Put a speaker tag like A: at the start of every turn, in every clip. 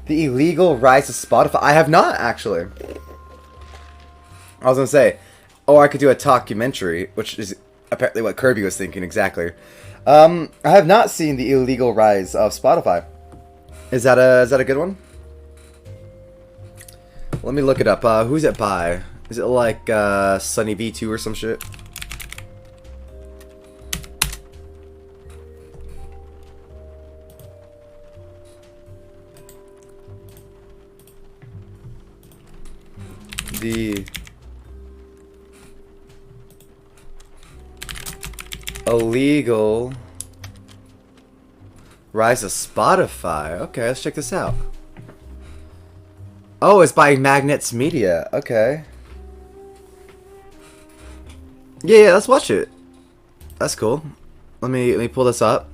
A: The illegal rise of Spotify. I have not, actually. I was gonna say, or I could do a documentary, which is apparently what Kirby was thinking exactly. I have not seen the illegal rise of Spotify. Is that a good one? Let me look it up. Who's it by? Is it like Sunny V2 or some shit? The illegal rise of Spotify. Okay, let's check this out. Oh, it's by Magnets Media. Okay. Yeah, let's watch it. That's cool. Let me pull this up.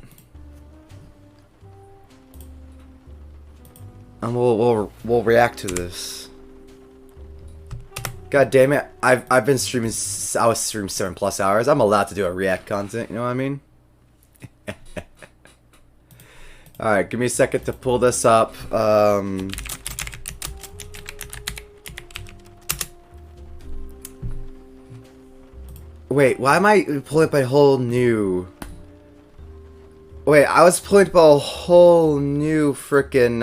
A: And we'll react to this. God damn it! I've been streaming. I was streaming 7+ hours. I'm allowed to do a react content. You know what I mean? All right, give me a second to pull this up. Wait, why am I pulling up a whole new? Wait, I was pulling up a whole new freaking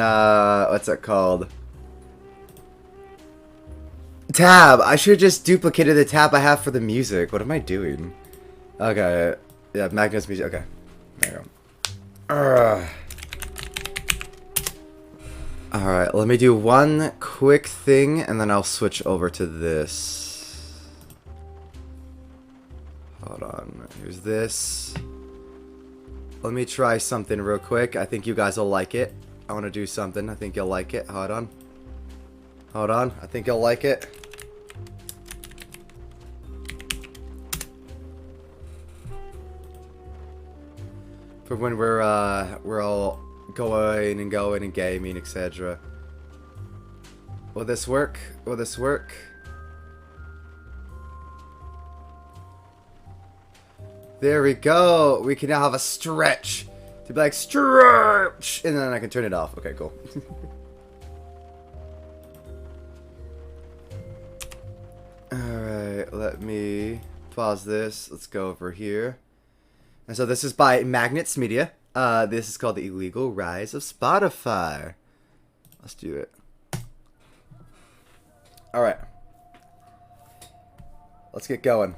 A: what's it called? Tab. I should have just duplicated the tab I have for the music. What am I doing? Okay. Yeah, Magnus Music. Okay. There you go. Alright, let me do one quick thing and then I'll switch over to this. Hold on. Here's this. Let me try something real quick. I think you guys will like it. I want to do something. I think you'll like it. Hold on. Hold on. I think you'll like it. For when we're all going and gaming, etc. Will this work? Will this work? There we go. We can now have a stretch. To be like, stretch! And then I can turn it off. Okay, cool. Alright, let me pause this. Let's go over here. And so this is by Magnets Media. This is called The Illegal Rise of Spotify. Let's do it. Alright. Let's get going.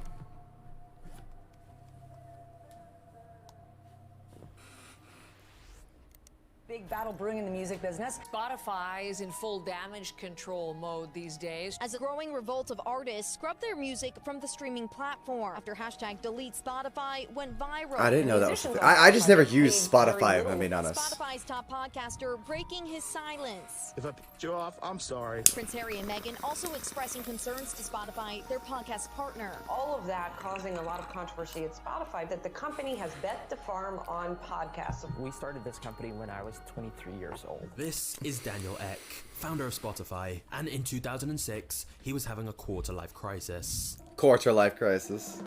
B: Big battle brewing in the music business.
C: Spotify is in full damage control mode these days.
D: As a growing revolt of artists scrub their music from the streaming platform after hashtag delete Spotify went viral.
A: I didn't know that was a thing. I just never used Spotify, if I'm being honest.
D: Spotify's top podcaster breaking his silence.
E: If I picked you off, I'm sorry.
D: Prince Harry and Meghan also expressing concerns to Spotify, their podcast partner.
B: All of that causing a lot of controversy at Spotify, that the company has bet the farm on podcasts.
F: We started this company when I was 23 years old.
G: This is Daniel Ek, founder of Spotify, and in 2006, he was having a quarter-life crisis.
A: Quarter-life crisis.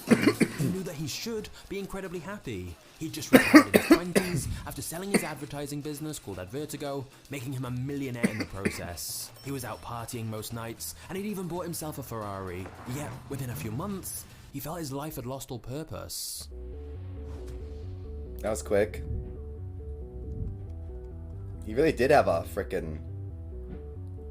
G: He knew that he should be incredibly happy. He'd just retired in his 20s after selling his advertising business called Advertigo, making him a millionaire in the process. He was out partying most nights, and he'd even bought himself a Ferrari. Yet, within a few months, he felt his life had lost all purpose.
A: That was quick. He really did have a frickin'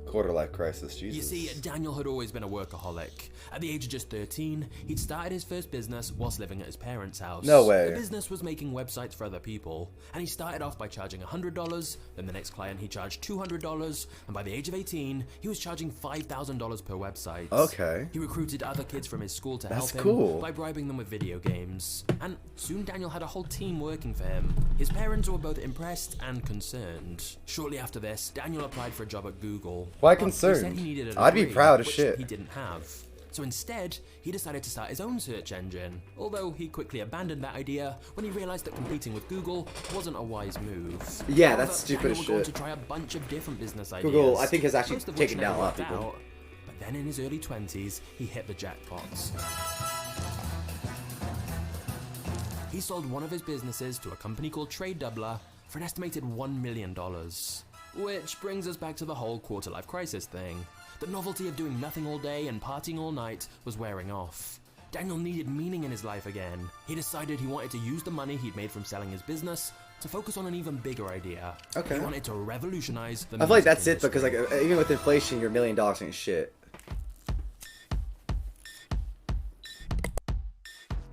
A: quarter-life crisis, Jesus.
G: You see, Daniel had always been a workaholic. At the age of just 13, he'd started his first business whilst living at his parents' house.
A: No way.
G: The business was making websites for other people, and he started off by charging $100, then the next client he charged $200, and by the age of 18, he was charging $5,000 per website.
A: Okay.
G: He recruited other kids from his school to
A: That's
G: help him
A: cool.
G: by bribing them with video games. And soon Daniel had a whole team working for him. His parents were both impressed and concerned. Shortly after this, Daniel applied for a job at Google.
A: Why
G: But he
A: concerned?
G: said he needed a
A: I'd be
G: degree,
A: proud as
G: which
A: shit.
G: he didn't have. So instead, he decided to start his own search engine, although he quickly abandoned that idea when he realized that competing with Google wasn't a wise move.
A: Yeah,
G: However,
A: that's stupid as
G: Daniel went on
A: shit.
G: to try a bunch of different business ideas.
A: Google, I think, has actually
G: most of which
A: taken
G: never
A: down a lot of
G: worked
A: people.
G: out. But then in his early 20s, he hit the jackpots. He sold one of his businesses to a company called Trade Doubler for an estimated $1 million. Which brings us back to the whole quarter-life crisis thing. The novelty of doing nothing all day and partying all night was wearing off. Daniel needed meaning in his life again. He decided he wanted to use the money he'd made from selling his business to focus on an even bigger idea.
A: Okay.
G: He wanted to revolutionize the
A: I feel like that's it,
G: industry.
A: because like even with inflation, your $1 million ain't shit.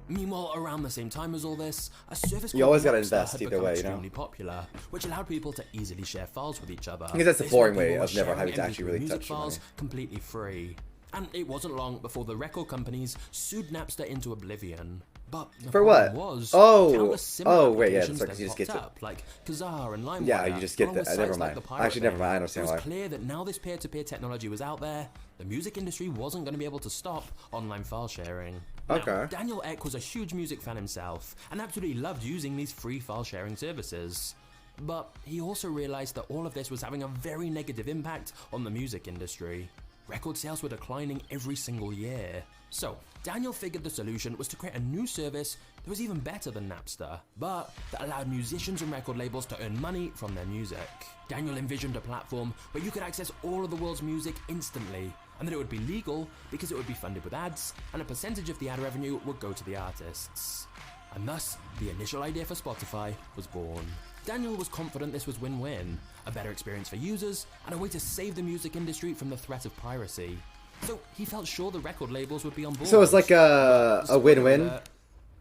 G: Meanwhile, around the same time as all this, a service
A: You
G: called
A: always gotta
G: Napster
A: invest
G: had
A: either
G: become
A: way, you know?
G: extremely popular, which allowed people to easily share files with each other.
A: I guess that's the
G: This
A: boring
G: way
A: way
G: people
A: of
G: were
A: never
G: sharing
A: having to actually
G: MP3
A: really
G: music
A: touch the
G: files
A: money.
G: completely free. And it wasn't long before the record companies sued Napster into oblivion. But the
A: For
G: problem
A: what?
G: Was,
A: Oh,
G: countless similar
A: oh, wait, yeah,
G: applications
A: that's right, 'cause you
G: then
A: just get
G: popped
A: to-
G: up, like Kazaa and LimeWire.
A: Yeah, you just get
G: along with
A: that. Never
G: sites like
A: mind.
G: the Pirate
A: Actually, never
G: Bay.
A: mind. I understand
G: It
A: why.
G: was clear that now this peer-to-peer technology was out there, the music industry wasn't going to be able to stop online file sharing. Now,
A: Okay.
G: Daniel Ek was a huge music fan himself and absolutely loved using these free file sharing services. But he also realized that all of this was having a very negative impact on the music industry. Record sales were declining every single year. So, Daniel figured the solution was to create a new service that was even better than Napster, but that allowed musicians and record labels to earn money from their music. Daniel envisioned a platform where you could access all of the world's music instantly, and that it would be legal because it would be funded with ads, and a percentage of the ad revenue would go to the artists. And thus, the initial idea for Spotify was born. Daniel was confident this was win-win, a better experience for users, and a way to save the music industry from the threat of piracy. So he felt sure the record labels would be on board.
A: So it's like a win-win.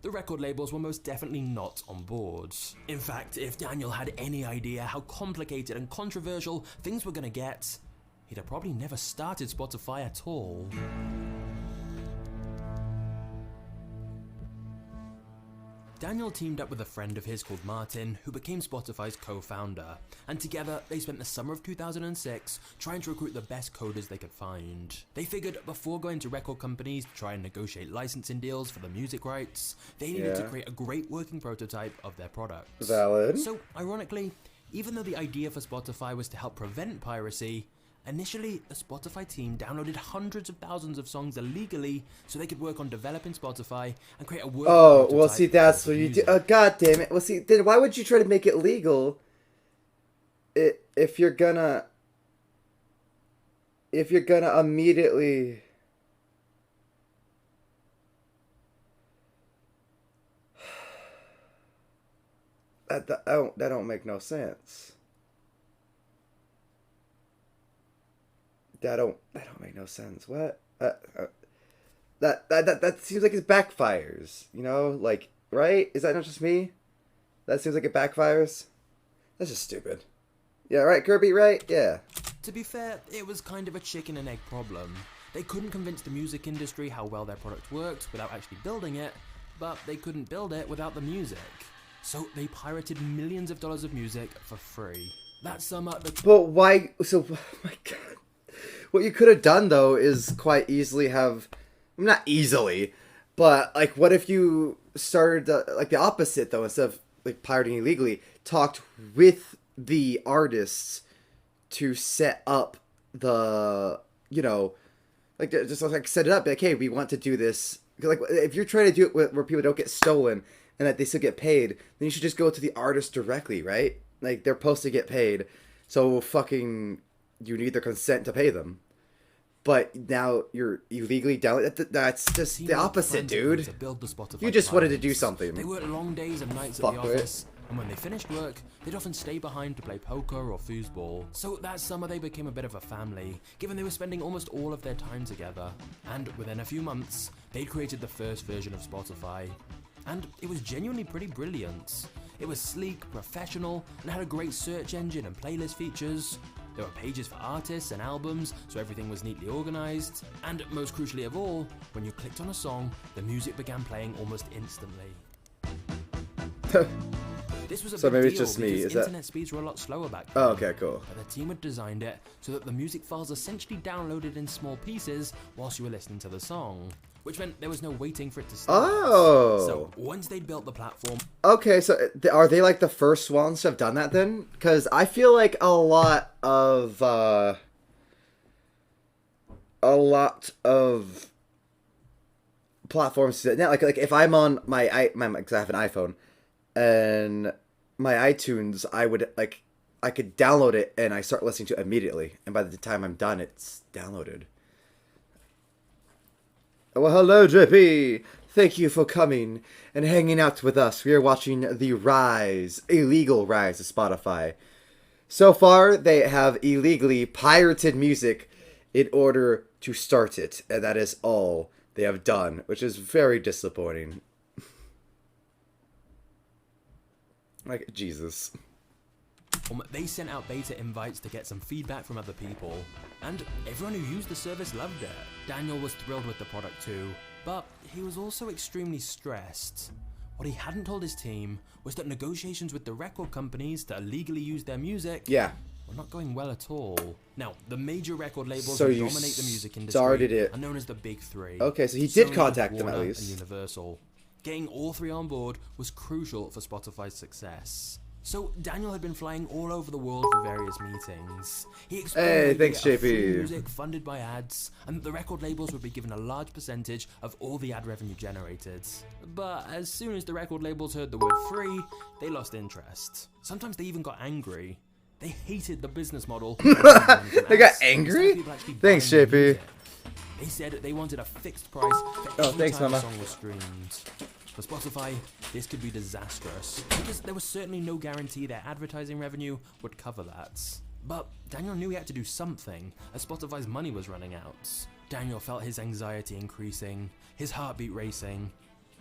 G: The record labels were most definitely not on board. In fact, if Daniel had any idea how complicated and controversial things were going to get, he'd have probably never started Spotify at all. Daniel teamed up with a friend of his called Martin, who became Spotify's co-founder, and together they spent the summer of 2006 trying to recruit the best coders they could find. They figured before going to record companies to try and negotiate licensing deals for the music rights, they needed to
A: Yeah.
G: create a great working prototype of their product.
A: Valid.
G: So, ironically, even though the idea for Spotify was to help prevent piracy, initially, the Spotify team downloaded hundreds of thousands of songs illegally so they could work on developing Spotify and create a working
A: Oh, well,
G: prototype
A: see, that's
G: of
A: what you do.
G: music.
A: Oh, God damn it. Well, see, then why would you try to make it legal if you're gonna immediately... That don't make no sense. That don't make no sense. What? That seems like it backfires. You know, like, right? Is that not just me? That seems like it backfires. That's just stupid. Yeah, right, Kirby, right? Yeah.
G: To be fair, it was kind of a chicken and egg problem. They couldn't convince the music industry how well their product worked without actually building it, but they couldn't build it without the music. So they pirated millions of dollars of music for free. That summer, the
A: But why? So, oh my God. What you could have done though is quite easily have, not easily, but like, what if you started like the opposite though, instead of like pirating illegally, talked with the artists to set up the, you know, like just like set it up. Like, hey, we want to do this. Like, if you're trying to do it where people don't get stolen and that they still get paid, then you should just go to the artist directly, right? Like, they're supposed to get paid, so fucking you need their consent to pay them. But now you're illegally down. That's just
G: team
A: the
G: of
A: opposite,
G: friends agreed
A: dude.
G: to build the Spotify
A: You just wanted to do
G: clients.
A: something.
G: They worked long days and nights at
A: Fuck
G: the
A: it.
G: office, and when they finished work, they'd often stay behind to play poker or foosball. So that summer they became a bit of a family, given they were spending almost all of their time together. And within a few months, they'd created the first version of Spotify. And it was genuinely pretty brilliant. It was sleek, professional, and had a great search engine and playlist features. There were pages for artists and albums, so everything was neatly organized. And most crucially of all, when you clicked on a song, the music began playing almost instantly. This was a
A: So
G: big
A: maybe
G: deal
A: it's just me,
G: because
A: is that-
G: internet speeds were a lot slower back then.
A: Oh, okay, cool.
G: But the team had designed it so that the music files essentially downloaded in small pieces whilst you were listening to the song, which meant there was no waiting for it to start.
A: Oh.
G: So once they'd built the platform,
A: Okay, so are they like the first ones to have done that then? Because I feel like a lot of platforms now, like if I'm on my because I have an iPhone, and my iTunes, I I could download it and I start listening to it immediately. And by the time I'm done, it's downloaded. Well, hello, Drippy. Thank you for coming and hanging out with us. We are watching the rise, illegal rise of Spotify. So far, they have illegally pirated music in order to start it. And that is all they have done, which is very disappointing. Like, Jesus.
G: They sent out beta invites to get some feedback from other people, and everyone who used the service loved it. Daniel was thrilled with the product too, but he was also extremely stressed. What he hadn't told his team was that negotiations with the record companies to illegally use their music were not going well at all. Now, the major record labels
A: So
G: that
A: you
G: dominate the music industry
A: started it.
G: are known as the Big Three.
A: Okay, so he did
G: Sony,
A: contact them at
G: Warner,
A: least.
G: and Universal. Getting all three on board was crucial for Spotify's success. So Daniel had been flying all over the world for various meetings. He explained
A: thanks,
G: free
A: JP.
G: music funded by ads, and the record labels would be given a large percentage of all the ad revenue generated. But as soon as the record labels heard the word free, they lost interest. Sometimes they even got angry. They hated the business model.
A: They got angry? Thanks, JP.
G: They said they wanted a fixed price for every
A: thanks,
G: time
A: Mama.
G: a song was streamed. For Spotify, this could be disastrous, because there was certainly no guarantee their advertising revenue would cover that. But Daniel knew he had to do something, as Spotify's money was running out. Daniel felt his anxiety increasing, his heartbeat racing.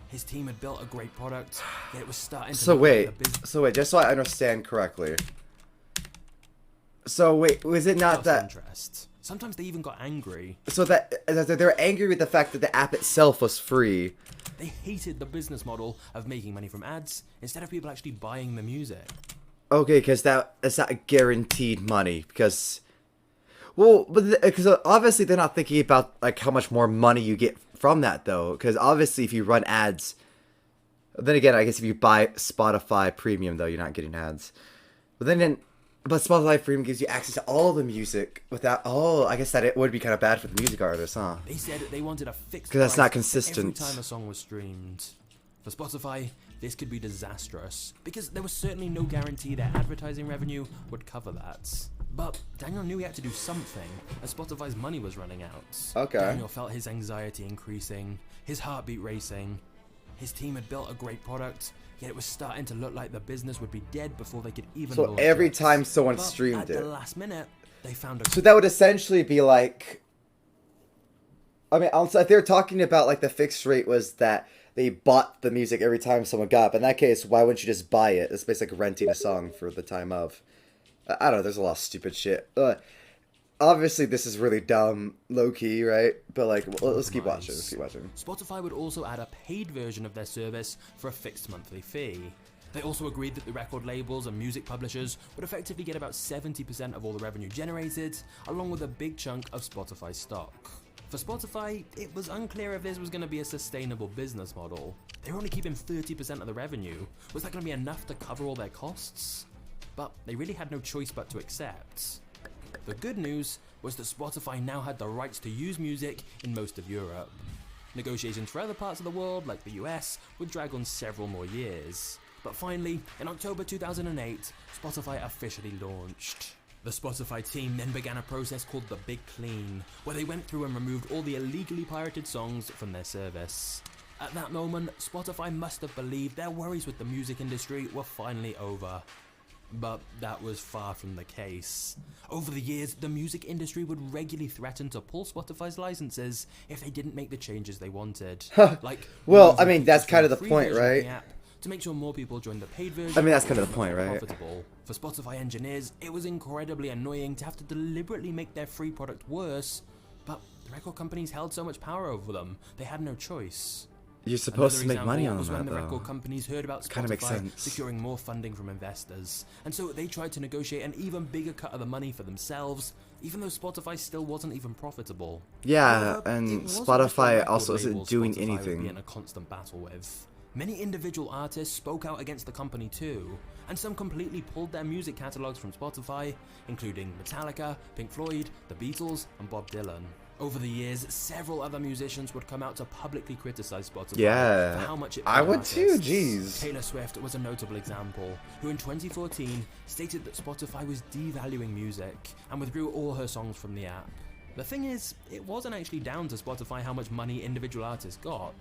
G: His team had built a great product, yet it was starting to
A: So
G: look
A: wait,
G: like the business
A: just so I understand correctly. So wait, was it not
G: lost
A: that...
G: interest. Sometimes they even got angry.
A: So that they were angry with the fact that the app itself was free.
G: They hated the business model of making money from ads instead of people actually buying the music.
A: Okay, because that's not guaranteed money. Because, well, because obviously they're not thinking about like how much more money you get from that though. Because obviously if you run ads, then again I guess if you buy Spotify Premium though, you're not getting ads. But Spotify Premium gives you access to all the music without... Oh, I guess that it would be kind of bad for the music artists, huh?
G: They said they wanted a fixed
A: 'Cause that's not
G: price for
A: consistent.
G: every time a song was streamed. For Spotify, this could be disastrous, because there was certainly no guarantee their advertising revenue would cover that. But Daniel knew he had to do something, as Spotify's money was running out.
A: Okay.
G: Daniel felt his anxiety increasing, his heartbeat racing. His team had built a great product, yet it was starting to look like the business would be dead before they could even
A: So
G: launch
A: every
G: it.
A: time someone
G: But
A: streamed
G: at
A: it.
G: the last minute, they found a...
A: So that would essentially be like... I mean, also, if they're talking about like the fixed rate was that they bought the music every time someone got, but in that case, why wouldn't you just buy it? It's basically like renting a song for the time of. I don't know, there's a lot of stupid shit. Obviously, this is really dumb, low-key, right? But like, let's keep watching,
G: Spotify would also add a paid version of their service for a fixed monthly fee. They also agreed that the record labels and music publishers would effectively get about 70% of all the revenue generated, along with a big chunk of Spotify stock. For Spotify, it was unclear if this was going to be a sustainable business model. They were only keeping 30% of the revenue. Was that going to be enough to cover all their costs? But they really had no choice but to accept. The good news was that Spotify now had the rights to use music in most of Europe. Negotiations for other parts of the world, like the US, would drag on several more years. But finally, in October 2008, Spotify officially launched. The Spotify team then began a process called the Big Clean, where they went through and removed all the illegally pirated songs from their service. At that moment, Spotify must have believed their worries with the music industry were finally over. But that was far from the case. Over the years, the music industry would regularly threaten to pull Spotify's licenses if they didn't make the changes they wanted. Like,
A: well, I mean, that's kind of the point, right?
G: To make sure more people join the paid version.
A: I mean, that's kind of the point, right?
G: Profitable. For Spotify engineers, it was incredibly annoying to have to deliberately make their free product worse, but the record companies held so much power over them, they had no choice.
A: You're supposed to
G: Another
A: make money on
G: was
A: that,
G: when the
A: though.
G: record companies heard about
A: Kind of makes
G: Spotify
A: sense.
G: securing more funding from investors, and so they tried to negotiate an even bigger cut of the money for themselves, even though Spotify still wasn't even profitable.
A: Yeah,
G: However, it
A: and
G: wasn't
A: Spotify
G: just the record
A: also isn't
G: labels
A: doing
G: Spotify would be
A: anything.
G: in a constant battle with. Many individual artists spoke out against the company too, and some completely pulled their music catalogs from Spotify, including Metallica, Pink Floyd, The Beatles, and Bob Dylan. Over the years, several other musicians would come out to publicly criticize Spotify
A: Yeah,
G: for how much it
A: I
G: paid
A: would too,
G: artists.
A: jeez.
G: Taylor Swift was a notable example, who in 2014 stated that Spotify was devaluing music and withdrew all her songs from the app. The thing is, it wasn't actually down to Spotify how much money individual artists got.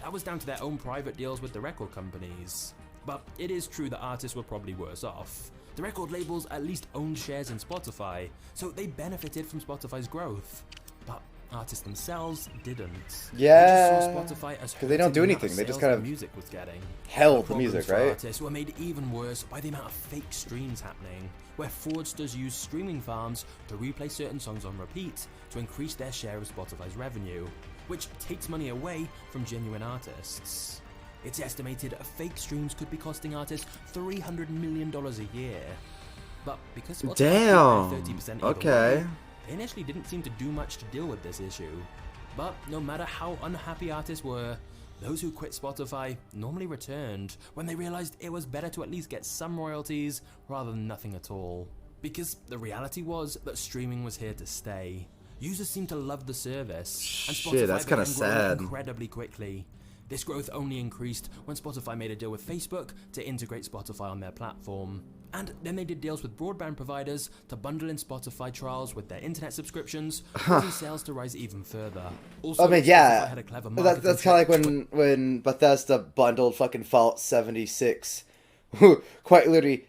G: That was down to their own private deals with the record companies. But it is true that artists were probably worse off. The record labels at least owned shares in Spotify, so they benefited from Spotify's growth. But artists themselves didn't.
A: Yeah,
G: They just saw Spotify as
A: 'cause they don't do
G: hurting the amount
A: anything. They just
G: sales
A: kind
G: their
A: of
G: music was getting.
A: held the
G: Problems
A: music,
G: for
A: right?
G: artists were made even worse by the amount of fake streams happening, where fraudsters use streaming farms to replay certain songs on repeat to increase their share of Spotify's revenue, which takes money away from genuine artists. It's estimated fake streams could be costing artists $300 million a year. But because Spotify
A: Damn.
G: kept their 30% either
A: Okay.
G: way, they initially didn't seem to do much to deal with this issue. But no matter how unhappy artists were, those who quit Spotify normally returned when they realized it was better to at least get some royalties rather than nothing at all. Because the reality was that streaming was here to stay. Users seemed to love the service, and
A: Shit,
G: Spotify
A: that's kinda
G: began growing
A: sad.
G: incredibly quickly. This growth only increased when Spotify made a deal with Facebook to integrate Spotify on their platform. And then they did deals with broadband providers to bundle in Spotify trials with their internet subscriptions, causing sales to rise even further. Also,
A: I mean,
G: Spotify
A: yeah,
G: had a clever
A: that's
G: marketing
A: kind of like
G: trick.
A: when Bethesda bundled fucking Fallout 76, quite literally,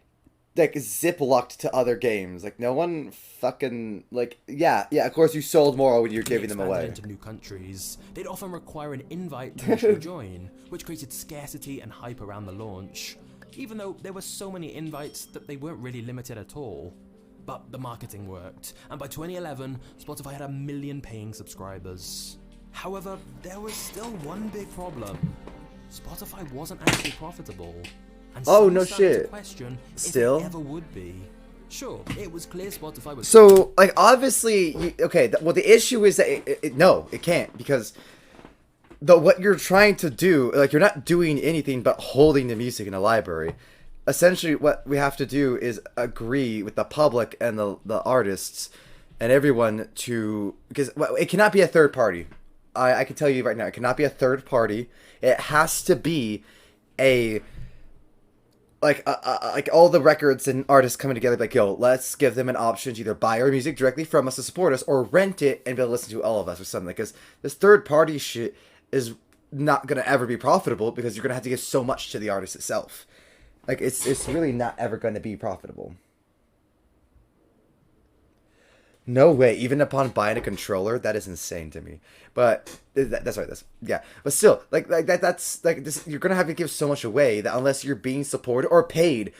A: like ziplocked to other games. Like no one fucking like yeah. Of course, you sold more when you're giving them
G: Expanded
A: away.
G: into new countries. They'd often require an invite to actually join, which created scarcity and hype around the launch. Even though there were so many invites that they weren't really limited at all. But the marketing worked, and by 2011, Spotify had 1 million paying subscribers. However, there was still one big problem. Spotify wasn't actually profitable. And
A: Oh,
G: some
A: no
G: started to
A: shit.
G: question
A: Still?
G: if it ever would be. Sure, it was clear Spotify was...
A: So like obviously, okay. Well, the issue is that no, it can't because what you're trying to do, like you're not doing anything but holding the music in a library. Essentially, what we have to do is agree with the public and the artists and everyone to because it cannot be a third party. I can tell you right now, it cannot be a third party. It has to be a like all the records and artists coming together like, yo, let's give them an option to either buy our music directly from us to support us or rent it and be able to listen to all of us or something. Because this third party shit is not gonna ever be profitable because you're gonna have to give so much to the artist itself. Like it's really not ever gonna be profitable. No way. Even upon buying a controller, that is insane to me. But that's right. Yeah. But still, like that. That's like this. You're gonna have to give so much away that unless you're being supported or paid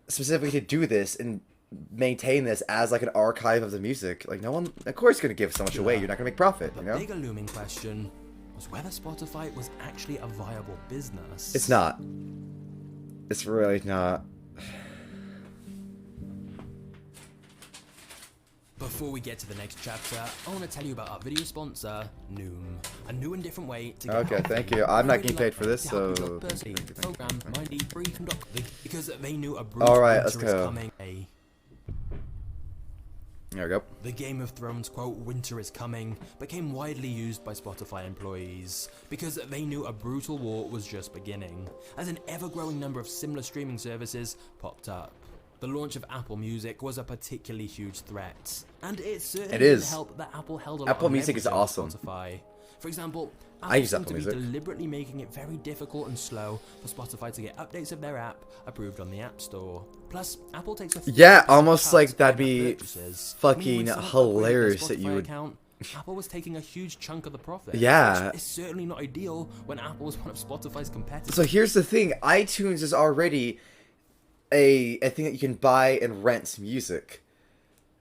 A: specifically to do this and maintain this as like an archive of the music, like no one, of course, gonna give so much away. You're not gonna make profit.
G: The
A: You know.
G: bigger looming question was whether Spotify was actually a viable business.
A: It's not. It's really not.
G: Before we get to the next chapter, I want to tell you about our video sponsor, Noom. A new and different way to get
A: Okay,
G: healthy.
A: thank you. I'm not
G: I'd
A: getting
G: really
A: paid for this,
G: to help you
A: so
G: look personally,
A: thank you.
G: program, mindy, brief, and because they knew a
A: All right, let's
G: winter is
A: go.
G: coming.
A: There we go.
G: The Game of Thrones quote, "Winter is coming," became widely used by Spotify employees because they knew a brutal war was just beginning, as an ever-growing number of similar streaming services popped up. The launch of Apple Music was a particularly huge threat, and it certainly
A: It is.
G: didn't help that Apple held a lot
A: Apple
G: of
A: Music is
G: leverage over
A: awesome.
G: Spotify. For example,
A: I use
G: seemed
A: Apple
G: to be
A: Music.
G: deliberately making it very difficult and slow for Spotify to get updates of their app approved on the App Store. Plus, Apple takes a
A: Yeah,
G: 50%
A: almost
G: cut
A: like that'd
G: on
A: be
G: purchases,
A: fucking
G: meaning when someone upgraded their
A: hilarious that you
G: Spotify
A: would-
G: account, Apple was taking a huge chunk of the profit.
A: Yeah.
G: Which is certainly not ideal when Apple was one of Spotify's competitors.
A: So here's the thing: iTunes is already a thing that you can buy and rent music.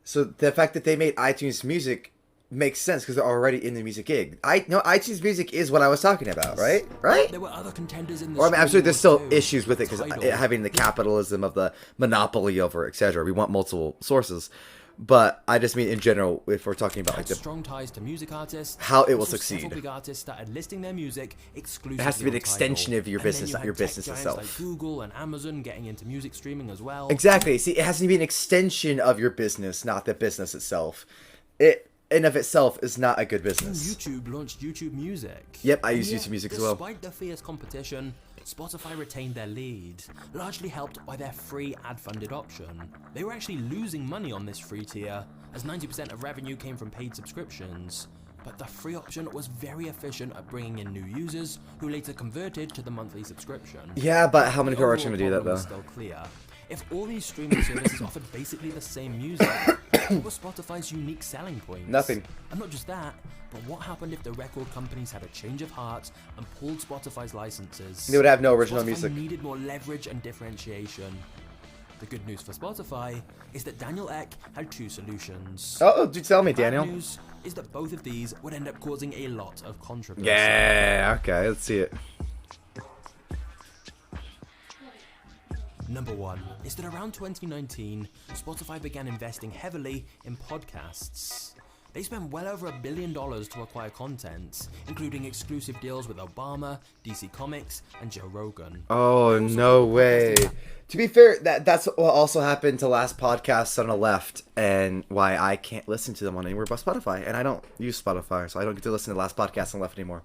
A: So the fact that they made iTunes Music makes sense because they're already in the music gig. iTunes Music is what I was talking about, right? Right?
G: There were other contenders in the
A: Or I mean, I'm sure
G: streaming
A: there's still
G: wars too.
A: issues with it because
G: Tidal.
A: having the capitalism of the monopoly over etc. We want multiple sources, but I just mean in general if we're talking about like
G: Had
A: the
G: strong ties to music artists.
A: how it will
G: also
A: succeed.
G: Several big artists started listing their music exclusively.
A: It has to be an
G: on
A: extension
G: Tidal.
A: of your
G: And then
A: business,
G: you
A: not
G: had
A: your
G: tech
A: business
G: giants
A: itself.
G: Like Google and Amazon getting into music streaming as well.
A: Exactly. See, it has to be an extension of your business, not the business itself. in of itself is not a good
G: Then
A: business.
G: YouTube launched YouTube Music.
A: Yep, I
G: And
A: use
G: yet,
A: YouTube Music as well.
G: Despite the fierce competition, Spotify retained their lead, largely helped by their free ad-funded option. They were actually losing money on this free tier, as 90% of revenue came from paid subscriptions. But the free option was very efficient at bringing in new users, who later converted to the monthly subscription.
A: Yeah, but how many people are
G: The
A: actually going to do that,
G: overall
A: though?
G: problem is still clear. If all these streaming services offered basically the same music, what were Spotify's unique selling points?
A: Nothing.
G: And not just that, but what happened if the record companies had a change of heart and pulled Spotify's licenses?
A: They would have no original
G: Spotify
A: music.
G: needed more leverage and differentiation. The good news for Spotify is that Daniel Ek had two solutions.
A: Oh, do tell me,
G: The bad
A: Daniel.
G: news is that both of these would end up causing a lot of controversy.
A: Yeah, okay, let's see it.
G: Number one is that around 2019, Spotify began investing heavily in podcasts. They spent well over $1 billion to acquire content, including exclusive deals with Obama, DC Comics, and Joe Rogan.
A: Oh, no way. To be fair, that's what also happened to last podcast on the left, and why I can't listen to them on anywhere but Spotify. And I don't use Spotify, so I don't get to listen to the last podcast on the left anymore.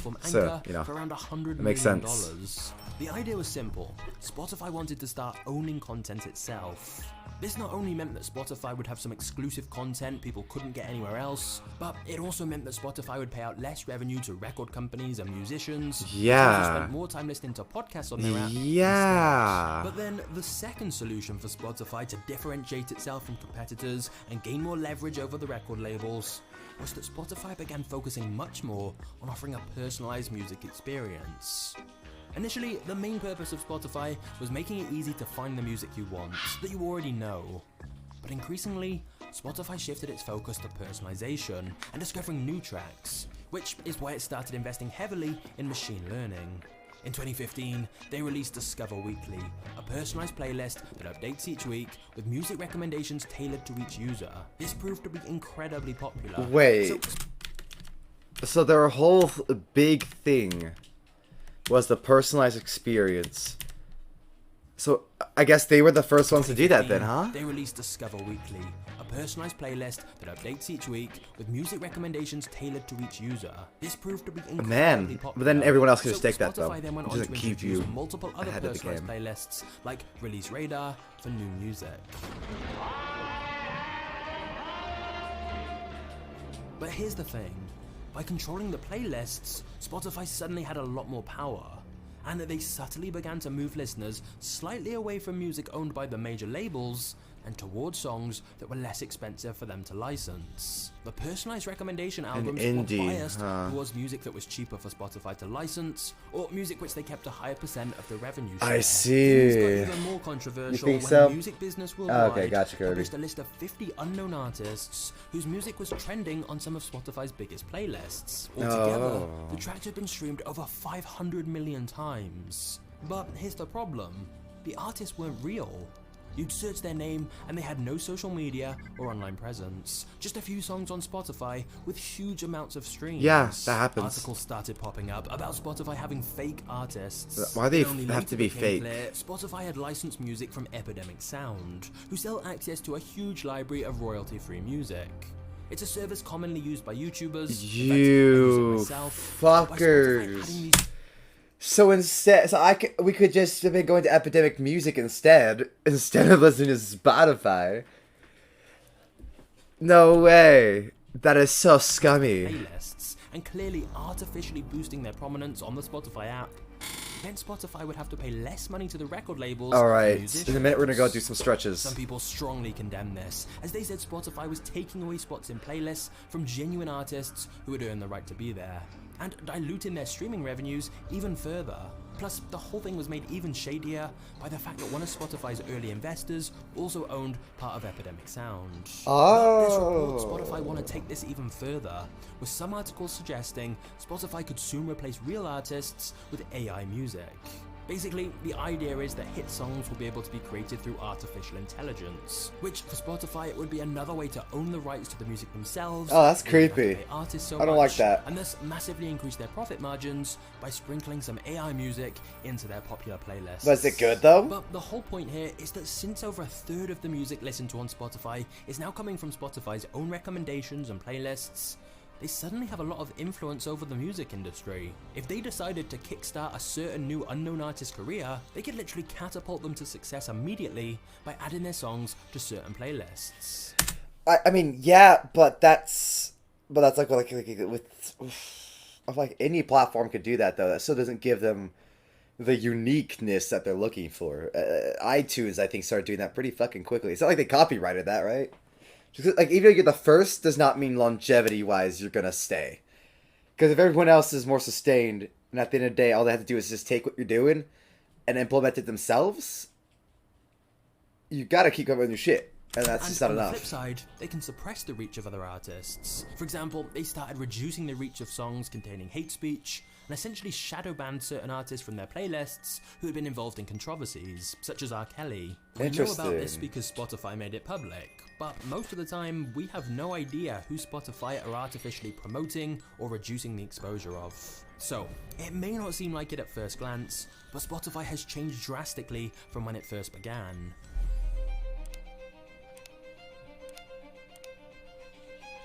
G: From Anchor
A: So, you know,
G: for around $100
A: makes
G: million.
A: sense.
G: The idea was simple. Spotify wanted to start owning content itself. This not only meant that Spotify would have some exclusive content people couldn't get anywhere else, but it also meant that Spotify would pay out less revenue to record companies and musicians.
A: Yeah.
G: Who spent more time listening to podcasts on their app.
A: Yeah.
G: But then the second solution for Spotify to differentiate itself from competitors and gain more leverage over the record labels was that Spotify began focusing much more on offering a personalized music experience. Initially, the main purpose of Spotify was making it easy to find the music you want, that you already know. But increasingly, Spotify shifted its focus to personalization and discovering new tracks, which is why it started investing heavily in machine learning. In 2015, they released Discover Weekly, a personalized playlist that updates each week with music recommendations tailored to each user. This proved to be incredibly popular.
A: Wait. So their whole big thing was the personalized experience. So I guess they were the first ones to do that then, huh?
G: They released Discover Weekly, a personalized playlist that updates each week with music recommendations tailored to each user. This proved to be incredibly
A: Man,
G: popular.
A: but then everyone else could just
G: So
A: take that, though.
G: Spotify then went
A: It
G: on
A: doesn't
G: to
A: keep
G: introduce
A: you
G: multiple other
A: ahead of the
G: personalized
A: game.
G: playlists like Release Radar for new music. But here's the thing. By controlling the playlists, Spotify suddenly had a lot more power, and that they subtly began to move listeners slightly away from music owned by the major labels and towards songs that were less expensive for them to license. The personalized recommendation algorithms
A: indie,
G: were biased
A: huh?
G: towards music that was cheaper for Spotify to license, or music which they kept a higher percent of the revenue share.
A: I see.
G: Things got even more controversial
A: You think
G: when
A: so?
G: the music business
A: Oh,
G: worldwide
A: okay, gotcha, Kirby.
G: published a list of 50 unknown artists whose music was trending on some of Spotify's biggest playlists. Altogether,
A: Oh.
G: the tracks had been streamed over 500 million times. But here's the problem. The artists weren't real. You'd search their name and they had no social media or online presence. Just a few songs on Spotify with huge amounts of streams.
A: Yeah, that happens.
G: Articles started popping up about Spotify having fake artists.
A: Why do they
G: It only
A: have
G: later
A: to be
G: became
A: fake?
G: clear Spotify had licensed music from Epidemic Sound, who sell access to a huge library of royalty-free music. It's a service commonly used by YouTubers. In fact, I use it
A: You
G: myself. By Spotify
A: fuckers.
G: adding these
A: So instead, we could just have been going to Epidemic Music instead of listening to Spotify. No way. That is so scummy.
G: playlists and clearly artificially boosting their prominence on the Spotify app. Then Spotify would have to pay less money to the record labels.
A: All
G: and
A: right.
G: musicians.
A: In a minute, we're gonna go do some stretches.
G: Some people strongly condemn this, as they said Spotify was taking away spots in playlists from genuine artists who had earned the right to be there, and diluting their streaming revenues even further. Plus, the whole thing was made even shadier by the fact that one of Spotify's early investors also owned part of Epidemic Sound. But this report, Spotify want to take this even further, with some articles suggesting Spotify could soon replace real artists with AI music. Basically, the idea is that hit songs will be able to be created through artificial intelligence, which for Spotify it would be another way to own the rights to the music themselves.
A: Oh, that's
G: they don't have to
A: creepy.
G: pay artists so
A: I don't like
G: much,
A: that.
G: and thus massively increase their profit margins by sprinkling some AI music into their popular playlists.
A: Was it good though?
G: But the whole point here is that since over a third of the music listened to on Spotify is now coming from Spotify's own recommendations and playlists, they suddenly have a lot of influence over the music industry. If they decided to kickstart a certain new unknown artist's career, they could literally catapult them to success immediately by adding their songs to certain playlists.
A: I mean, yeah, but that's like with any platform could do that though. That still doesn't give them the uniqueness that they're looking for. iTunes, I think, started doing that pretty fucking quickly. It's not like they copyrighted that, right? Just, like, even though you're the first does not mean longevity-wise you're gonna stay. Because if everyone else is more sustained, and at the end of the day, all they have to do is just take what you're doing and implement it themselves, you gotta keep going with your shit. And that's just not enough.
G: On the flip side, they can suppress the reach of other artists. For example, they started reducing the reach of songs containing hate speech, and essentially shadow banned certain artists from their playlists who had been involved in controversies, such as R. Kelly. We know about this because Spotify made it public, but most of the time we have no idea who Spotify are artificially promoting or reducing the exposure of. So, it may not seem like it at first glance, but Spotify has changed drastically from when it first began.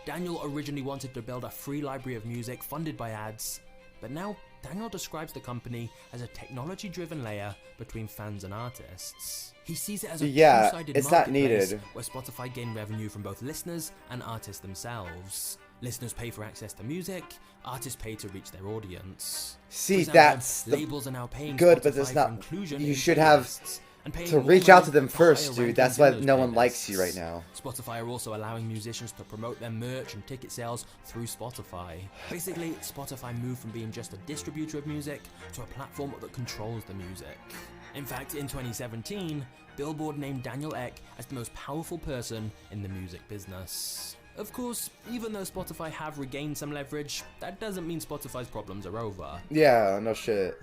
G: Daniel originally wanted to build a free library of music funded by ads, but now Daniel describes the company as a technology-driven layer between fans and artists. He sees it as a two-sided
A: it's not
G: marketplace
A: needed.
G: where Spotify gain revenue from both listeners and artists themselves. Listeners pay for access to music, artists pay to reach their audience.
A: See,
G: For example,
A: that's
G: labels are now paying
A: good,
G: Spotify
A: but that's
G: for
A: not.
G: inclusion
A: You
G: in
A: should have
G: playlists, and paying
A: to
G: more
A: reach out
G: money
A: to them
G: for
A: first,
G: higher
A: dude. That's
G: rankings
A: why
G: in those
A: no one
G: playlists.
A: likes you right now.
G: Spotify are also allowing musicians to promote their merch and ticket sales through Spotify. Basically, Spotify moved from being just a distributor of music to a platform that controls the music. In fact, in 2017, Billboard named Daniel Ek as the most powerful person in the music business. Of course, even though Spotify have regained some leverage, that doesn't mean Spotify's problems are over.
A: Yeah, no shit.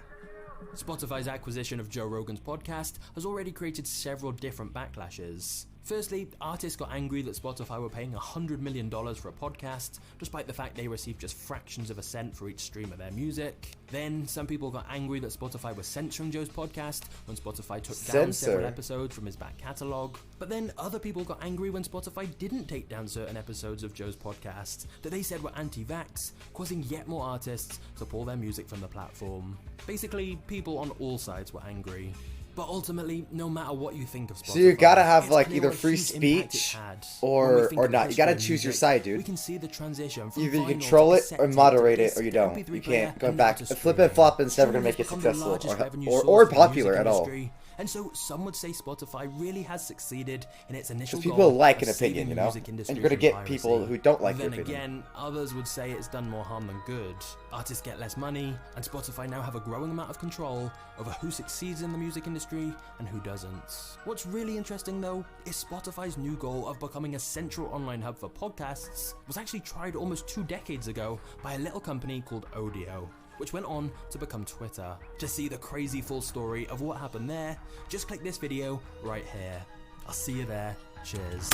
G: Spotify's acquisition of Joe Rogan's podcast has already created several different backlashes. Firstly, artists got angry that Spotify were paying $100 million for a podcast, despite the fact they received just fractions of a cent for each stream of their music. Then, some people got angry that Spotify was censoring Joe's podcast when Spotify took down several episodes from his back catalogue. But then, other people got angry when Spotify didn't take down certain episodes of Joe's podcast that they said were anti-vax, causing yet more artists to pull their music from the platform. Basically, people on all sides were angry. But ultimately, no matter what you think of Spotify,
A: So you gotta have
G: it's
A: like
G: clear
A: either
G: what a
A: free
G: huge impact it
A: speech
G: had.
A: or
G: When we think of the
A: not. You
G: history
A: gotta
G: of
A: choose your
G: music,
A: side, dude.
G: We can see the transition from
A: Either you
G: vinyl
A: control
G: to
A: it
G: cassette
A: or
G: tape
A: moderate
G: to
A: it, or you
G: disc,
A: don't.
G: MP3
A: You
G: player,
A: can't go
G: and
A: back.
G: now to
A: Flip and
G: streaming.
A: flop is never gonna
G: Streaming
A: make
G: has
A: it
G: become the
A: successful
G: largest revenue
A: or
G: source for the
A: popular
G: music
A: at all.
G: industry. And so some would say Spotify really has succeeded in its initial
A: Because
G: goal
A: people like
G: of
A: an
G: saving
A: opinion,
G: the
A: you know?
G: music industry
A: And you're gonna
G: from
A: get people
G: piracy.
A: who don't like your
G: Then
A: opinion.
G: again, others would say it's done more harm than good. Artists get less money, and Spotify now have a growing amount of control over who succeeds in the music industry and who doesn't. What's really interesting though is Spotify's new goal of becoming a central online hub for podcasts was actually tried almost 2 decades ago by a little company called Audio, which went on to become Twitter. To see the crazy full story of what happened there, just click this video right here. I'll see you there. Cheers.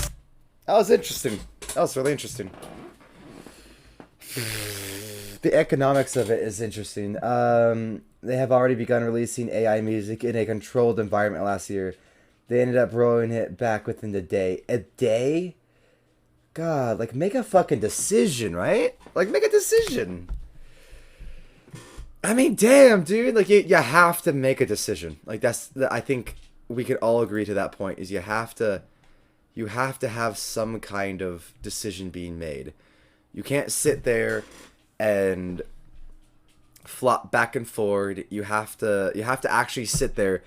A: That was interesting. That was really interesting. The economics of it is interesting. They have already begun releasing AI music in a controlled environment last year. They ended up rolling it back within the day. A day? God, like, make a fucking decision, right? Like, make a decision. I mean, damn, dude. Like, you have to make a decision. Like, I think we could all agree to that point, is you have to have some kind of decision being made. You can't sit there and flop back and forward. You have to actually sit there,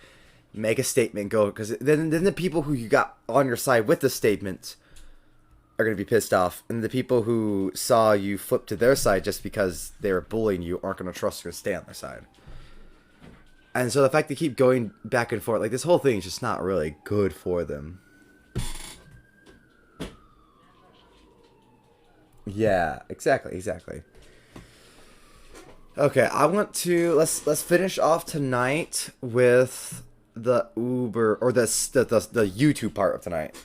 A: make a statement, go, because then the people who you got on your side with the statement are going to be pissed off, and the people who saw you flip to their side just because they were bullying you aren't going to trust you to stay on their side. And so the fact they keep going back and forth, like, this whole thing is just not really good for them. Yeah, exactly. Okay, I want to let's finish off tonight with the Uber or the YouTube part of tonight.